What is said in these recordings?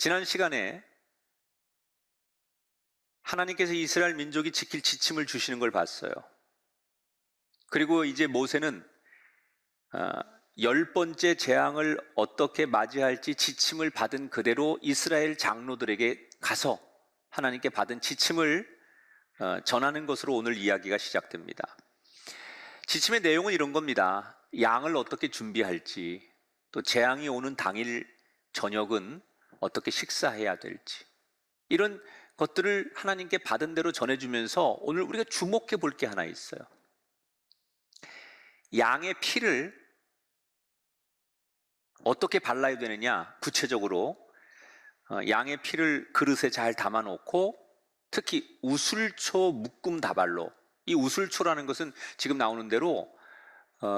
지난 시간에 하나님께서 이스라엘 민족이 지킬 지침을 주시는 걸 봤어요. 그리고 이제 모세는 10번째 재앙을 어떻게 맞이할지 지침을 받은 그대로 이스라엘 장로들에게 가서 하나님께 받은 지침을 전하는 것으로 오늘 이야기가 시작됩니다. 지침의 내용은 이런 겁니다. 양을 어떻게 준비할지, 또 재앙이 오는 당일 저녁은 어떻게 식사해야 될지, 이런 것들을 하나님께 받은 대로 전해주면서 오늘 우리가 주목해 볼 게 하나 있어요. 양의 피를 어떻게 발라야 되느냐, 구체적으로 양의 피를 그릇에 잘 담아놓고 특히 우슬초 묶음 다발로, 이 우슬초라는 것은 지금 나오는 대로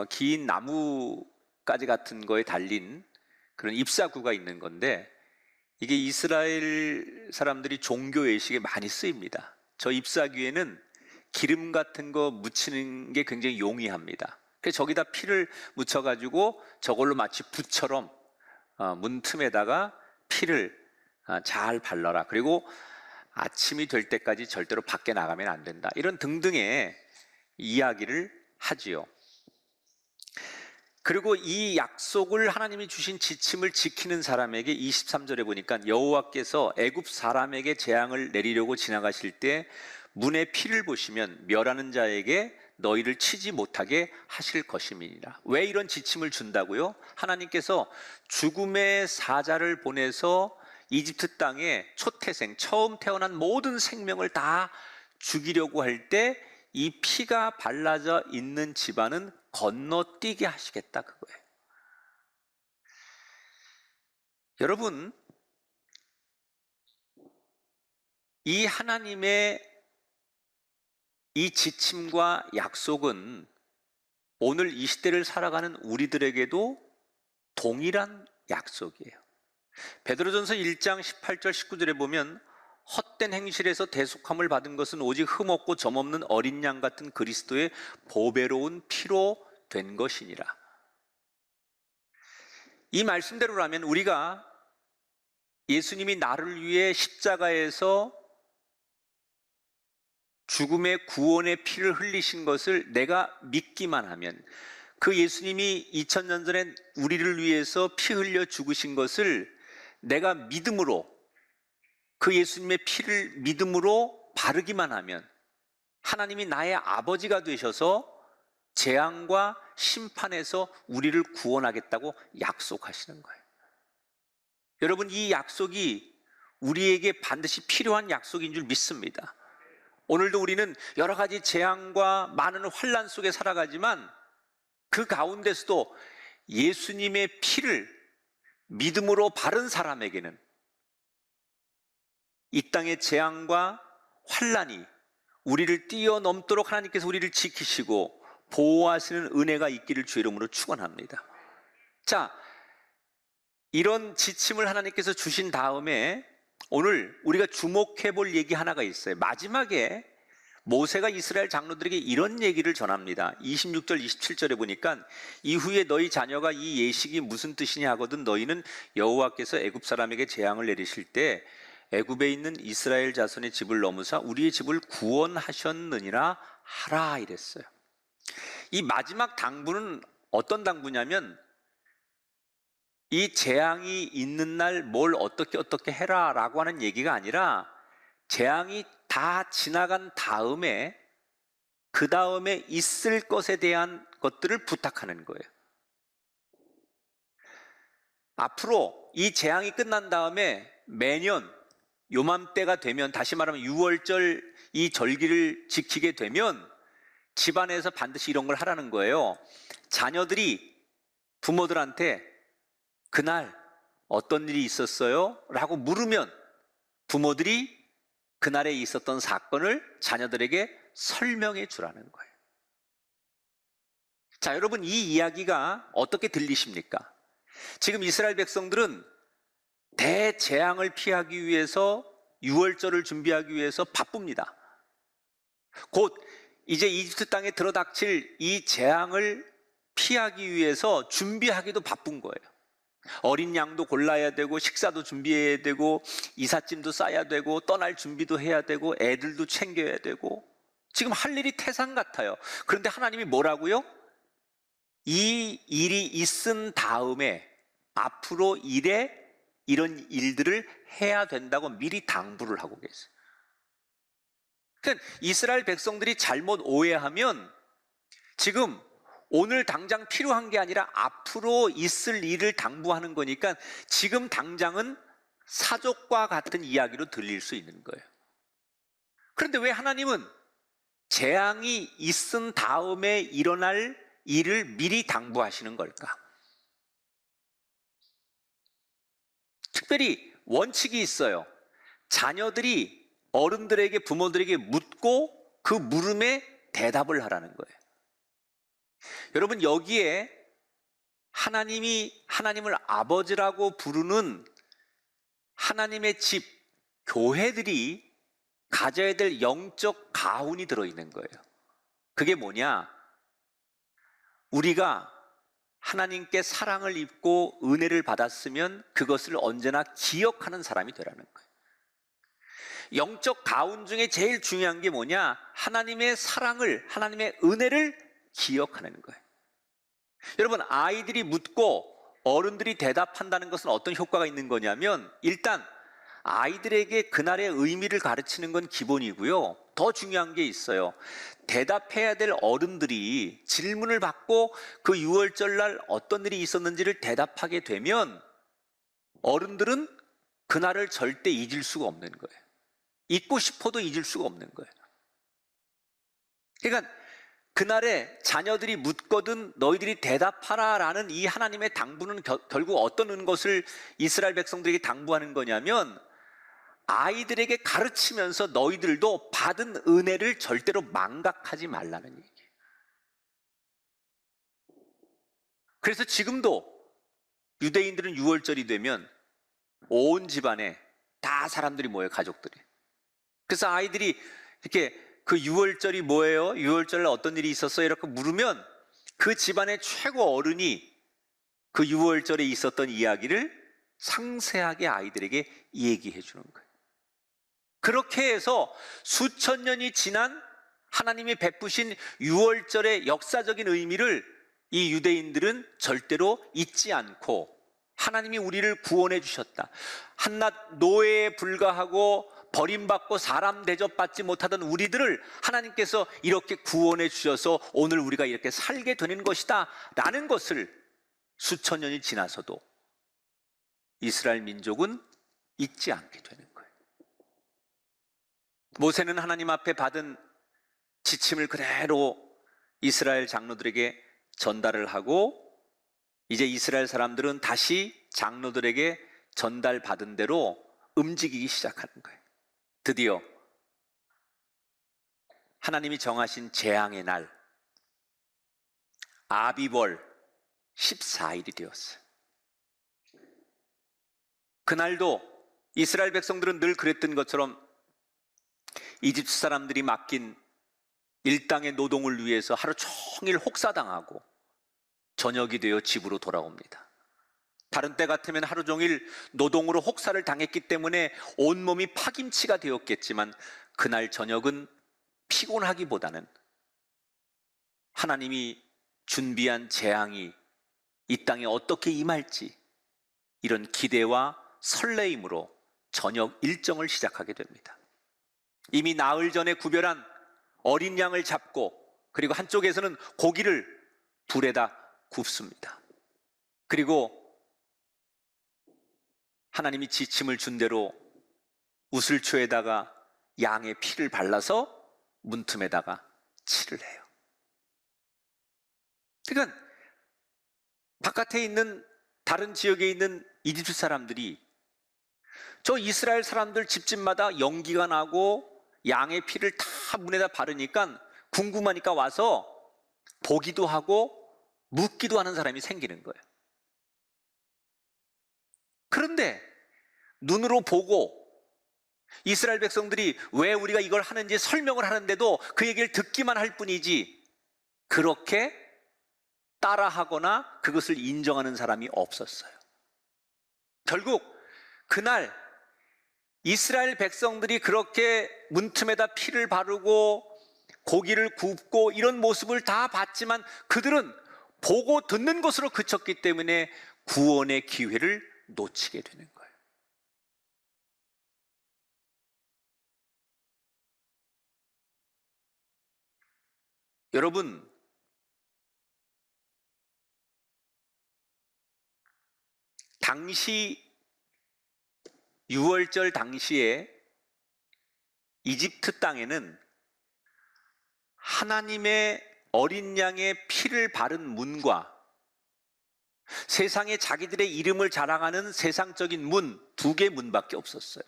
긴 나무가지 같은 거에 달린 그런 잎사구가 있는 건데, 이게 이스라엘 사람들이 종교 예식에 많이 쓰입니다. 저 잎사귀에는 기름 같은 거 묻히는 게 굉장히 용이합니다. 그래서 저기다 피를 묻혀가지고 저걸로 마치 붓처럼 문 틈에다가 피를 잘 발라라. 그리고 아침이 될 때까지 절대로 밖에 나가면 안 된다. 이런 등등의 이야기를 하지요. 그리고 이 약속을, 하나님이 주신 지침을 지키는 사람에게 23절에 보니까 여호와께서 애굽 사람에게 재앙을 내리려고 지나가실 때 문의 피를 보시면 멸하는 자에게 너희를 치지 못하게 하실 것임이니라. 왜 이런 지침을 준다고요? 하나님께서 죽음의 사자를 보내서 이집트 땅에 초태생, 처음 태어난 모든 생명을 다 죽이려고 할 때 이 피가 발라져 있는 집안은 건너뛰게 하시겠다, 그거예요. 여러분, 이 하나님의 이 지침과 약속은 오늘 이 시대를 살아가는 우리들에게도 동일한 약속이에요. 베드로전서 1장 18절 19절에 보면 헛된 행실에서 대속함을 받은 것은 오직 흠없고 점없는 어린 양 같은 그리스도의 보배로운 피로 된 것이니라. 이 말씀대로라면 우리가 예수님이 나를 위해 십자가에서 죽음의 구원의 피를 흘리신 것을 내가 믿기만 하면, 그 예수님이 2000년 전에 우리를 위해서 피 흘려 죽으신 것을 내가 믿음으로, 그 예수님의 피를 믿음으로 바르기만 하면 하나님이 나의 아버지가 되셔서 재앙과 심판에서 우리를 구원하겠다고 약속하시는 거예요. 여러분, 이 약속이 우리에게 반드시 필요한 약속인 줄 믿습니다. 오늘도 우리는 여러 가지 재앙과 많은 환난 속에 살아가지만 그 가운데서도 예수님의 피를 믿음으로 바른 사람에게는 이 땅의 재앙과 환난이 우리를 뛰어넘도록 하나님께서 우리를 지키시고 보호하시는 은혜가 있기를 주의 이름으로 축원합니다. 자, 이런 지침을 하나님께서 주신 다음에 오늘 우리가 주목해 볼 얘기 하나가 있어요. 마지막에 모세가 이스라엘 장로들에게 이런 얘기를 전합니다. 26절 27절에 보니까 이후에 너희 자녀가 이 예식이 무슨 뜻이냐 하거든 너희는 여호와께서 애굽 사람에게 재앙을 내리실 때 애굽에 있는 이스라엘 자손의 집을 넘으사 우리의 집을 구원하셨느니라 하라, 이랬어요. 이 마지막 당부는 어떤 당부냐면, 이 재앙이 있는 날 뭘 어떻게 해라 라고 하는 얘기가 아니라, 재앙이 다 지나간 다음에 그 다음에 있을 것에 대한 것들을 부탁하는 거예요. 앞으로 이 재앙이 끝난 다음에 매년 요맘때가 되면, 다시 말하면 6월절 이 절기를 지키게 되면 집안에서 반드시 이런 걸 하라는 거예요. 자녀들이 부모들한테 그날 어떤 일이 있었어요? 라고 물으면 부모들이 그날에 있었던 사건을 자녀들에게 설명해 주라는 거예요. 자, 여러분, 이 이야기가 어떻게 들리십니까? 지금 이스라엘 백성들은 대재앙을 피하기 위해서 6월절을 준비하기 위해서 바쁩니다. 곧 이제 이집트 땅에 들어닥칠 이 재앙을 피하기 위해서 준비하기도 바쁜 거예요. 어린 양도 골라야 되고 식사도 준비해야 되고 이삿짐도 싸야 되고 떠날 준비도 해야 되고 애들도 챙겨야 되고 지금 할 일이 태산 같아요. 그런데 하나님이 뭐라고요? 이 일이 있은 다음에 앞으로 이런 일들을 해야 된다고 미리 당부를 하고 계세요. 그러니까 이스라엘 백성들이 잘못 오해하면 지금 오늘 당장 필요한 게 아니라 앞으로 있을 일을 당부하는 거니까 지금 당장은 사족과 같은 이야기로 들릴 수 있는 거예요. 그런데 왜 하나님은 재앙이 있은 다음에 일어날 일을 미리 당부하시는 걸까? 특별히 원칙이 있어요. 자녀들이 어른들에게, 부모들에게 묻고 그 물음에 대답을 하라는 거예요. 여러분, 여기에 하나님을 아버지라고 부르는 하나님의 집, 교회들이 가져야 될 영적 가훈이 들어있는 거예요. 그게 뭐냐? 우리가 하나님께 사랑을 입고 은혜를 받았으면 그것을 언제나 기억하는 사람이 되라는 거예요. 영적 가훈 중에 제일 중요한 게 뭐냐? 하나님의 사랑을, 하나님의 은혜를 기억하는 거예요. 여러분, 아이들이 묻고 어른들이 대답한다는 것은 어떤 효과가 있는 거냐면, 일단 아이들에게 그날의 의미를 가르치는 건 기본이고요. 더 중요한 게 있어요. 대답해야 될 어른들이 질문을 받고 그 유월절날 어떤 일이 있었는지를 대답하게 되면 어른들은 그날을 절대 잊을 수가 없는 거예요. 잊고 싶어도 잊을 수가 없는 거예요. 그러니까 그날에 자녀들이 묻거든 너희들이 대답하라 라는 이 하나님의 당부는 결국 어떤 것을 이스라엘 백성들에게 당부하는 거냐면, 아이들에게 가르치면서 너희들도 받은 은혜를 절대로 망각하지 말라는 얘기예요. 그래서 지금도 유대인들은 유월절이 되면 온 집안에 다 사람들이 모여요, 가족들이. 그래서 아이들이 이렇게 그 유월절이 뭐예요? 유월절에 어떤 일이 있었어요? 이렇게 물으면 그 집안의 최고 어른이 그 유월절에 있었던 이야기를 상세하게 아이들에게 얘기해 주는 거예요. 그렇게 해서 수천 년이 지난 하나님이 베푸신 유월절의 역사적인 의미를 이 유대인들은 절대로 잊지 않고, 하나님이 우리를 구원해 주셨다, 한낱 노예에 불과하고 버림받고 사람 대접받지 못하던 우리들을 하나님께서 이렇게 구원해 주셔서 오늘 우리가 이렇게 살게 되는 것이다 라는 것을 수천 년이 지나서도 이스라엘 민족은 잊지 않게 되는 거예요. 모세는 하나님 앞에 받은 지침을 그대로 이스라엘 장로들에게 전달을 하고, 이제 이스라엘 사람들은 다시 장로들에게 전달받은 대로 움직이기 시작하는 거예요. 드디어 하나님이 정하신 재앙의 날 아비월 14일이 되었어요. 그날도 이스라엘 백성들은 늘 그랬던 것처럼 이집트 사람들이 맡긴 일당의 노동을 위해서 하루 종일 혹사당하고 저녁이 되어 집으로 돌아옵니다. 다른 때 같으면 하루 종일 노동으로 혹사를 당했기 때문에 온몸이 파김치가 되었겠지만, 그날 저녁은 피곤하기보다는 하나님이 준비한 재앙이 이 땅에 어떻게 임할지, 이런 기대와 설레임으로 저녁 일정을 시작하게 됩니다. 이미 나흘 전에 구별한 어린 양을 잡고, 그리고 한쪽에서는 고기를 불에다 굽습니다. 그리고 하나님이 지침을 준 대로 우슬초에다가 양의 피를 발라서 문틈에다가 칠을 해요. 그러니까 바깥에 있는 다른 지역에 있는 이집트 사람들이 저 이스라엘 사람들 집집마다 연기가 나고 양의 피를 다 문에다 바르니까 궁금하니까 와서 보기도 하고 묻기도 하는 사람이 생기는 거예요. 그런데 눈으로 보고 이스라엘 백성들이 왜 우리가 이걸 하는지 설명을 하는데도 그 얘기를 듣기만 할 뿐이지 그렇게 따라하거나 그것을 인정하는 사람이 없었어요. 결국 그날 이스라엘 백성들이 그렇게 문틈에다 피를 바르고 고기를 굽고 이런 모습을 다 봤지만 그들은 보고 듣는 것으로 그쳤기 때문에 구원의 기회를 놓치게 되는 거예요. 여러분, 당시 6월절 당시에 이집트 땅에는 하나님의 어린 양의 피를 바른 문과 세상에 자기들의 이름을 자랑하는 세상적인 문, 두 개 문밖에 없었어요.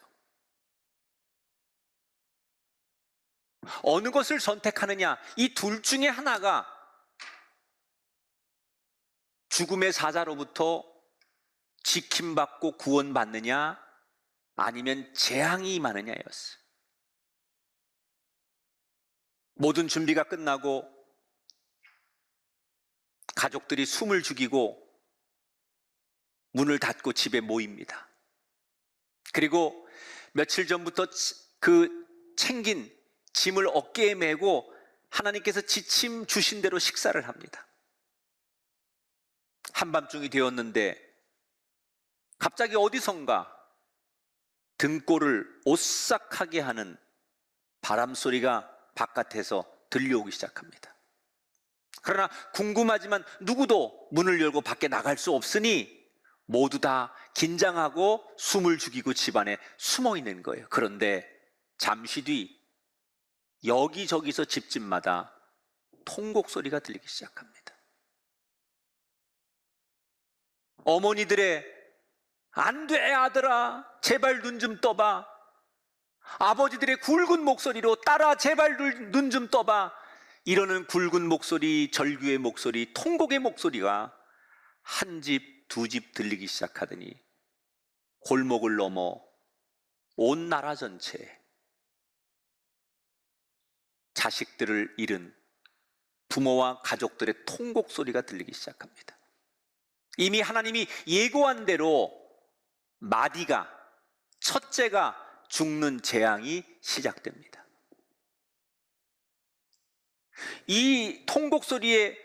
어느 것을 선택하느냐, 이 둘 중에 하나가 죽음의 사자로부터 지킴받고 구원받느냐 아니면 재앙이 임하느냐였어요. 모든 준비가 끝나고 가족들이 숨을 죽이고 문을 닫고 집에 모입니다. 그리고 며칠 전부터 그 챙긴 짐을 어깨에 메고 하나님께서 지침 주신 대로 식사를 합니다. 한밤중이 되었는데 갑자기 어디선가 등골을 오싹하게 하는 바람소리가 바깥에서 들려오기 시작합니다. 그러나 궁금하지만 누구도 문을 열고 밖에 나갈 수 없으니 모두 다 긴장하고 숨을 죽이고 집안에 숨어 있는 거예요. 그런데 잠시 뒤 여기저기서 집집마다 통곡 소리가 들리기 시작합니다. 어머니들의 안 돼 아들아 제발 눈 좀 떠봐, 아버지들의 굵은 목소리로 딸아 제발 눈 좀 떠봐, 이러는 굵은 목소리, 절규의 목소리, 통곡의 목소리가 한 집, 두 집 들리기 시작하더니 골목을 넘어 온 나라 전체에 자식들을 잃은 부모와 가족들의 통곡 소리가 들리기 시작합니다. 이미 하나님이 예고한 대로 마디가, 첫째가 죽는 재앙이 시작됩니다. 이 통곡 소리에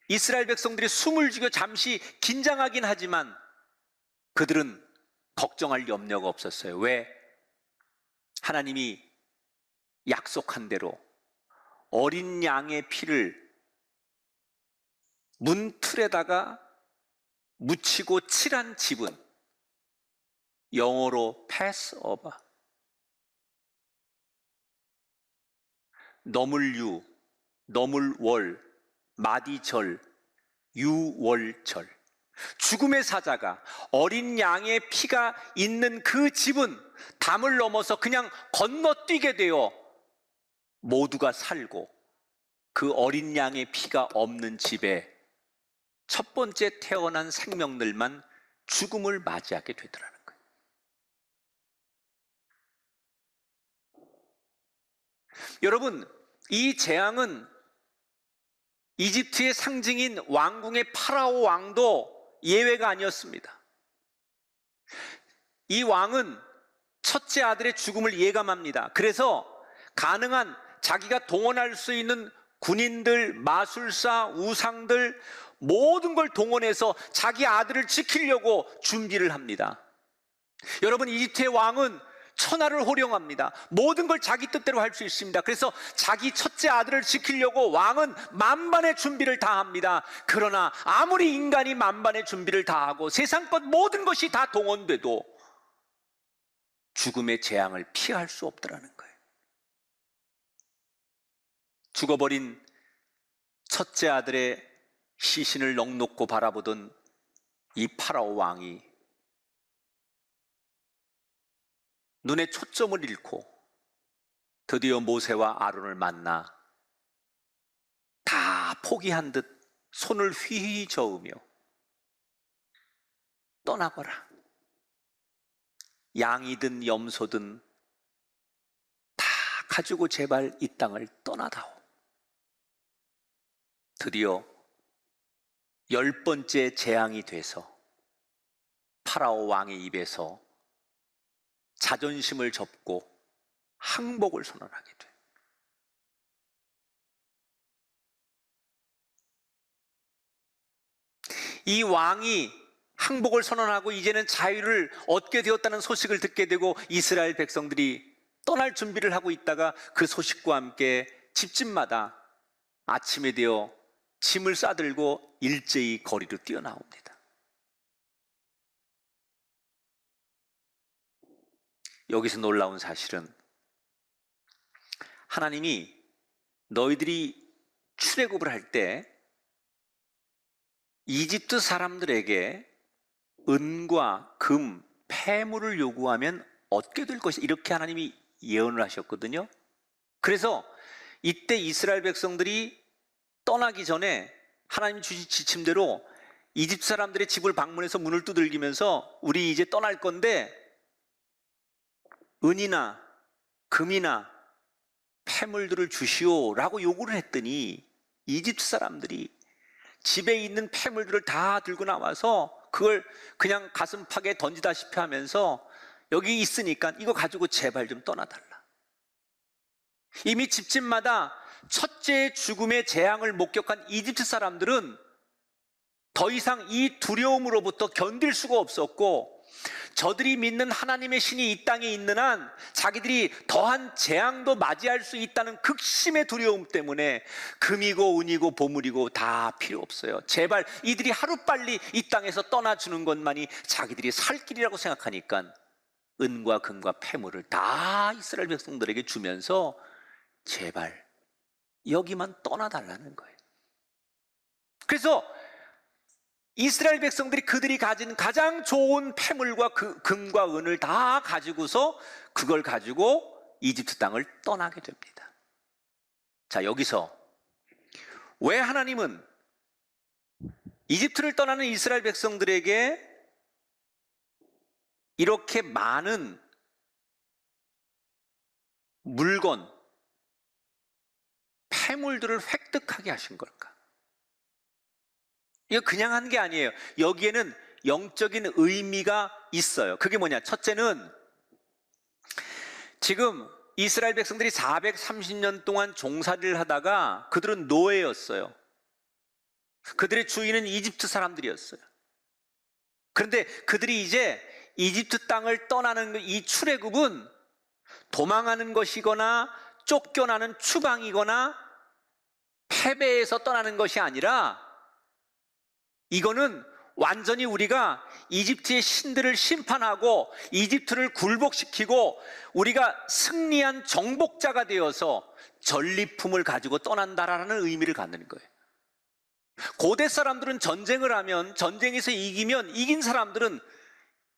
이스라엘 백성들이 숨을 죽여 잠시 긴장하긴 하지만 그들은 걱정할 염려가 없었어요. 왜? 하나님이 약속한 대로 어린 양의 피를 문틀에다가 묻히고 칠한 집은 영어로 패스오버, 너물유, 너물월, 마디절, 유월절, 죽음의 사자가 어린 양의 피가 있는 그 집은 담을 넘어서 그냥 건너뛰게 되어 모두가 살고, 그 어린 양의 피가 없는 집에 첫 번째 태어난 생명들만 죽음을 맞이하게 되더라는 거예요. 여러분, 이 재앙은 이집트의 상징인 왕궁의 파라오 왕도 예외가 아니었습니다. 이 왕은 첫째 아들의 죽음을 예감합니다. 그래서 가능한 자기가 동원할 수 있는 군인들, 마술사, 우상들 모든 걸 동원해서 자기 아들을 지키려고 준비를 합니다. 여러분, 이집트의 왕은 천하를 호령합니다. 모든 걸 자기 뜻대로 할 수 있습니다. 그래서 자기 첫째 아들을 지키려고 왕은 만반의 준비를 다 합니다. 그러나 아무리 인간이 만반의 준비를 다 하고 세상 것 모든 것이 다 동원돼도 죽음의 재앙을 피할 수 없더라는 거예요. 죽어버린 첫째 아들의 시신을 넋놓고 바라보던 이 파라오 왕이 눈에 초점을 잃고 드디어 모세와 아론을 만나 다 포기한 듯 손을 휘휘 저으며 떠나거라, 양이든 염소든 다 가지고 제발 이 땅을 떠나다오. 드디어 10번째 재앙이 돼서 파라오 왕의 입에서 자존심을 접고 항복을 선언하게 돼요. 이 왕이 항복을 선언하고 이제는 자유를 얻게 되었다는 소식을 듣게 되고 이스라엘 백성들이 떠날 준비를 하고 있다가 그 소식과 함께 집집마다 아침에 되어 짐을 싸들고 일제히 거리로 뛰어나옵니다. 여기서 놀라운 사실은 하나님이 너희들이 출애굽을 할 때 이집트 사람들에게 은과 금, 폐물을 요구하면 얻게 될 것이, 이렇게 하나님이 예언을 하셨거든요. 그래서 이때 이스라엘 백성들이 떠나기 전에 하나님이 주신 지침대로 이집트 사람들의 집을 방문해서 문을 두들기면서 우리 이제 떠날 건데 은이나 금이나 폐물들을 주시오라고 요구를 했더니 이집트 사람들이 집에 있는 폐물들을 다 들고 나와서 그걸 그냥 가슴팍에 던지다시피 하면서 여기 있으니까 이거 가지고 제발 좀 떠나달라. 이미 집집마다 첫째의 죽음의 재앙을 목격한 이집트 사람들은 더 이상 이 두려움으로부터 견딜 수가 없었고, 저들이 믿는 하나님의 신이 이 땅에 있는 한 자기들이 더한 재앙도 맞이할 수 있다는 극심의 두려움 때문에 금이고 은이고 보물이고 다 필요 없어요. 제발 이들이 하루빨리 이 땅에서 떠나주는 것만이 자기들이 살 길이라고 생각하니까 은과 금과 폐물을 다 이스라엘 백성들에게 주면서 제발 여기만 떠나달라는 거예요. 그래서 이스라엘 백성들이 그들이 가진 가장 좋은 폐물과 그 금과 은을 다 가지고서 그걸 가지고 이집트 땅을 떠나게 됩니다. 자, 여기서 왜 하나님은 이집트를 떠나는 이스라엘 백성들에게 이렇게 많은 물건, 폐물들을 획득하게 하신 걸까? 이거 그냥 한 게 아니에요. 여기에는 영적인 의미가 있어요. 그게 뭐냐? 첫째는 지금 이스라엘 백성들이 430년 동안 종살이를 하다가 그들은 노예였어요. 그들의 주인은 이집트 사람들이었어요. 그런데 그들이 이제 이집트 땅을 떠나는 이 출애굽은 도망하는 것이거나 쫓겨나는 추방이거나 패배해서 떠나는 것이 아니라 이거는 완전히 우리가 이집트의 신들을 심판하고 이집트를 굴복시키고 우리가 승리한 정복자가 되어서 전리품을 가지고 떠난다라는 의미를 갖는 거예요. 고대 사람들은 전쟁을 하면, 전쟁에서 이기면 이긴 사람들은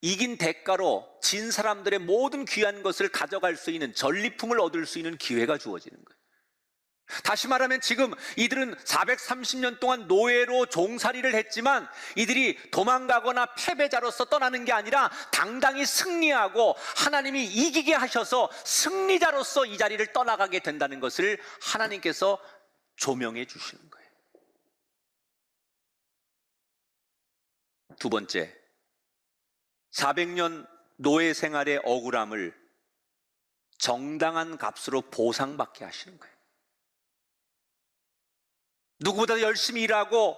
이긴 대가로 진 사람들의 모든 귀한 것을 가져갈 수 있는, 전리품을 얻을 수 있는 기회가 주어지는 거예요. 다시 말하면 지금 이들은 430년 동안 노예로 종살이를 했지만 이들이 도망가거나 패배자로서 떠나는 게 아니라 당당히 승리하고 하나님이 이기게 하셔서 승리자로서 이 자리를 떠나가게 된다는 것을 하나님께서 조명해 주시는 거예요. 두 번째, 400년 노예 생활의 억울함을 정당한 값으로 보상받게 하시는 거예요. 누구보다 열심히 일하고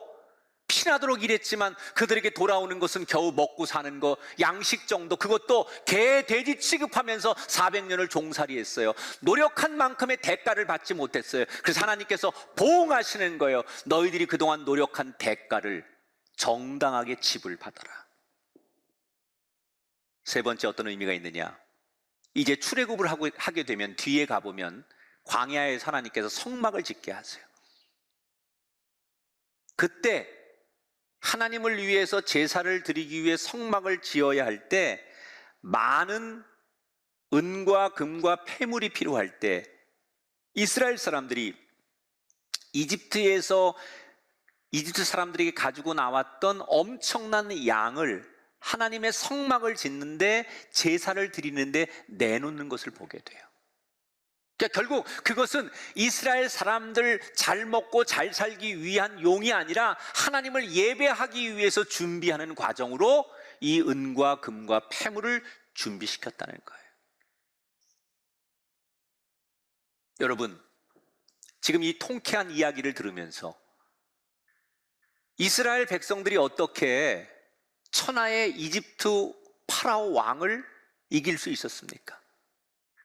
피나도록 일했지만 그들에게 돌아오는 것은 겨우 먹고 사는 거, 양식 정도, 그것도 개, 돼지 취급하면서 400년을 종살이했어요. 노력한 만큼의 대가를 받지 못했어요. 그래서 하나님께서 보응하시는 거예요. 너희들이 그동안 노력한 대가를 정당하게 지불받아라. 세 번째, 어떤 의미가 있느냐? 이제 출애굽을 하게 되면 뒤에 가보면 광야에서 하나님께서 성막을 짓게 하세요. 그때 하나님을 위해서 제사를 드리기 위해 성막을 지어야 할 때 많은 은과 금과 폐물이 필요할 때 이스라엘 사람들이 이집트에서 이집트 사람들에게 가지고 나왔던 엄청난 양을 하나님의 성막을 짓는데, 제사를 드리는데 내놓는 것을 보게 돼요. 그러니까 결국 그것은 이스라엘 사람들 잘 먹고 잘 살기 위한 용이 아니라 하나님을 예배하기 위해서 준비하는 과정으로 이 은과 금과 폐물을 준비시켰다는 거예요. 여러분, 지금 이 통쾌한 이야기를 들으면서 이스라엘 백성들이 어떻게 천하의 이집트 파라오 왕을 이길 수 있었습니까?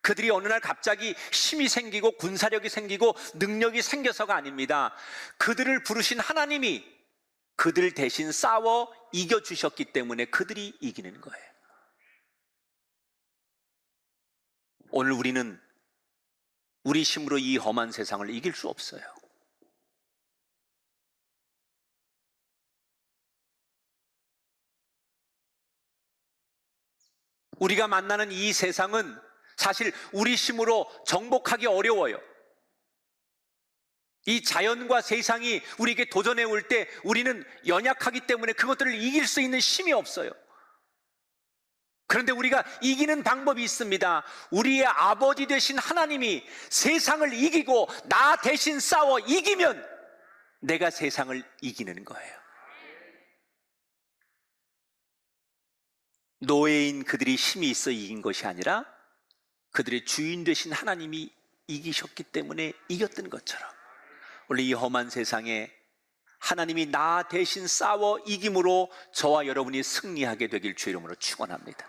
그들이 어느 날 갑자기 힘이 생기고 군사력이 생기고 능력이 생겨서가 아닙니다. 그들을 부르신 하나님이 그들 대신 싸워 이겨주셨기 때문에 그들이 이기는 거예요. 오늘 우리는 우리 힘으로 이 험한 세상을 이길 수 없어요. 우리가 만나는 이 세상은 사실 우리 힘으로 정복하기 어려워요. 이 자연과 세상이 우리에게 도전해 올 때 우리는 연약하기 때문에 그것들을 이길 수 있는 힘이 없어요. 그런데 우리가 이기는 방법이 있습니다. 우리의 아버지 되신 하나님이 세상을 이기고 나 대신 싸워 이기면 내가 세상을 이기는 거예요. 노예인 그들이 힘이 있어 이긴 것이 아니라 그들의 주인 되신 하나님이 이기셨기 때문에 이겼던 것처럼 원래 이 험한 세상에 하나님이 나 대신 싸워 이김으로 저와 여러분이 승리하게 되길 주의 이름으로 축원합니다.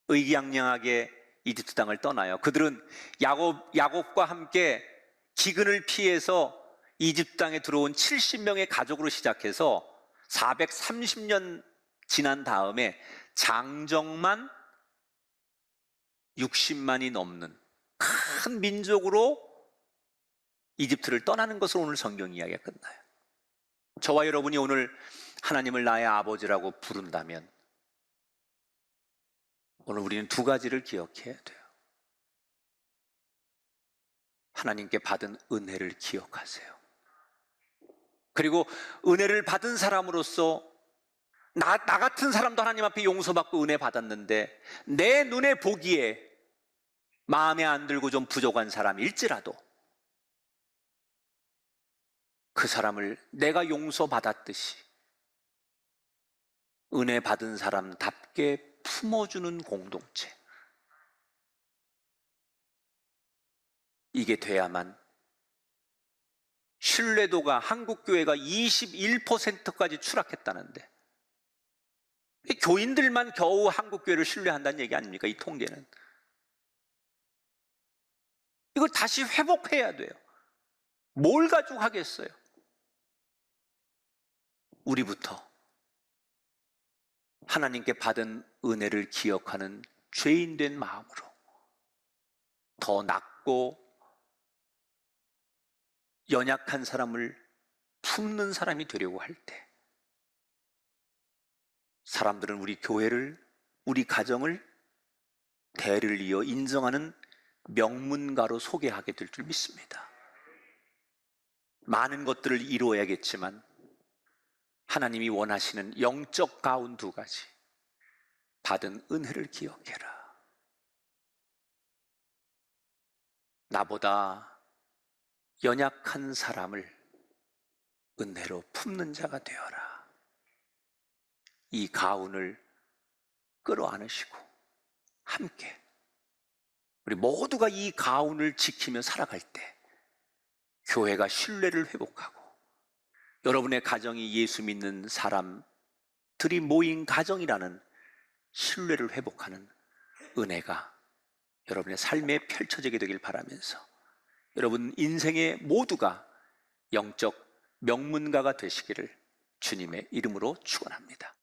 의기양양하게 이집트 땅을 떠나요. 그들은 야곱과 함께 기근을 피해서 이집트 땅에 들어온 70명의 가족으로 시작해서 430년 지난 다음에 장정만 60만이 넘는 큰 민족으로 이집트를 떠나는 것으로 오늘 성경 이야기가 끝나요. 저와 여러분이 오늘 하나님을 나의 아버지라고 부른다면 오늘 우리는 두 가지를 기억해야 돼요. 하나님께 받은 은혜를 기억하세요. 그리고 은혜를 받은 사람으로서 나 같은 사람도 하나님 앞에 용서받고 은혜 받았는데 내 눈에 보기에 마음에 안 들고 좀 부족한 사람일지라도 그 사람을 내가 용서받았듯이 은혜 받은 사람답게 품어주는 공동체, 이게 돼야만 신뢰도가 한국교회가 21%까지 추락했다는데 교인들만 겨우 한국교회를 신뢰한다는 얘기 아닙니까? 이 통계는. 이걸 다시 회복해야 돼요. 뭘 가지고 하겠어요? 우리부터 하나님께 받은 은혜를 기억하는 죄인된 마음으로 더 낮고 연약한 사람을 품는 사람이 되려고 할 때 사람들은 우리 교회를, 우리 가정을 대를 이어 인정하는 명문가로 소개하게 될 줄 믿습니다. 많은 것들을 이루어야겠지만 하나님이 원하시는 영적 가운 두 가지, 받은 은혜를 기억해라. 나보다 연약한 사람을 은혜로 품는 자가 되어라. 이 가운을 끌어안으시고 함께 우리 모두가 이 가운을 지키며 살아갈 때 교회가 신뢰를 회복하고 여러분의 가정이 예수 믿는 사람들이 모인 가정이라는 신뢰를 회복하는 은혜가 여러분의 삶에 펼쳐지게 되길 바라면서 여러분 인생의 모두가 영적 명문가가 되시기를 주님의 이름으로 축원합니다.